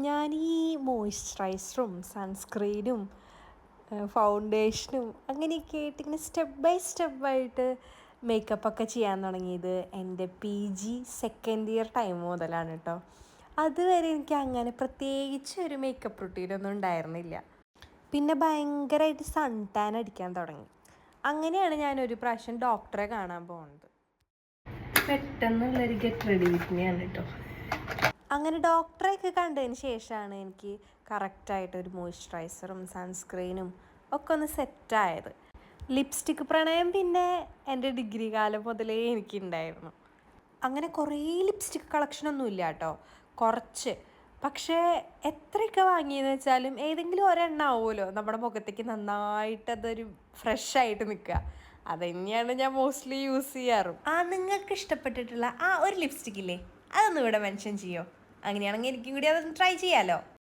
ഞാൻ ഈ മോയ്സ്ചറൈസറും സൺസ്ക്രീനും ഫൗണ്ടേഷനും അങ്ങനെയൊക്കെ ആയിട്ട് ഇങ്ങനെ സ്റ്റെപ്പ് ബൈ സ്റ്റെപ്പായിട്ട് മേക്കപ്പൊക്കെ ചെയ്യാൻ തുടങ്ങിയത് എൻ്റെ PG സെക്കൻഡ് ഇയർ ടൈം മുതലാണ് കേട്ടോ. അതുവരെ എനിക്ക് അങ്ങനെ പ്രത്യേകിച്ച് ഒരു മേക്കപ്പ് റുട്ടീനൊന്നും ഉണ്ടായിരുന്നില്ല. പിന്നെ ഭയങ്കരമായിട്ട് സൺ ടാൻ അടിക്കാൻ തുടങ്ങി. അങ്ങനെയാണ് ഞാനൊരു പ്രാവശ്യം ഡോക്ടറെ കാണാൻ പോകുന്നത്. പെട്ടെന്നുള്ളൊരു ഗെറ്റ് റെഡി വിത്ത് മീ ആണ് കേട്ടോ. അങ്ങനെ ഡോക്ടറെയൊക്കെ കണ്ടതിന് ശേഷമാണ് എനിക്ക് കറക്റ്റായിട്ടൊരു മോയ്സ്ചറൈസറും സൺസ്ക്രീനും ഒക്കെ ഒന്ന് സെറ്റായത്. ലിപ്സ്റ്റിക്ക് പ്രണയം പിന്നെ എൻ്റെ ഡിഗ്രി കാലം മുതലേ എനിക്കുണ്ടായിരുന്നു. അങ്ങനെ കുറേ ലിപ്സ്റ്റിക്ക് കളക്ഷനൊന്നും ഇല്ല കേട്ടോ, കുറച്ച്. പക്ഷേ എത്രയൊക്കെ വാങ്ങിയെന്ന് വെച്ചാലും ഏതെങ്കിലും ഒരെണ്ണം ആവുമല്ലോ നമ്മുടെ മുഖത്തേക്ക് നന്നായിട്ടതൊരു ഫ്രഷായിട്ട് നിൽക്കുക. അത് തന്നെയാണ് ഞാൻ മോസ്റ്റ്ലി യൂസ് ചെയ്യാറും. നിങ്ങൾക്ക് ഇഷ്ടപ്പെട്ടിട്ടുള്ള ഒരു ലിപ്സ്റ്റിക്കില്ലേ, അതൊന്നും ഇവിടെ മെൻഷൻ ചെയ്യോ? അങ്ങനെയാണെങ്കിൽ എനിക്കും കൂടി അതൊന്ന് ട്രൈ ചെയ്യാമല്ലോ.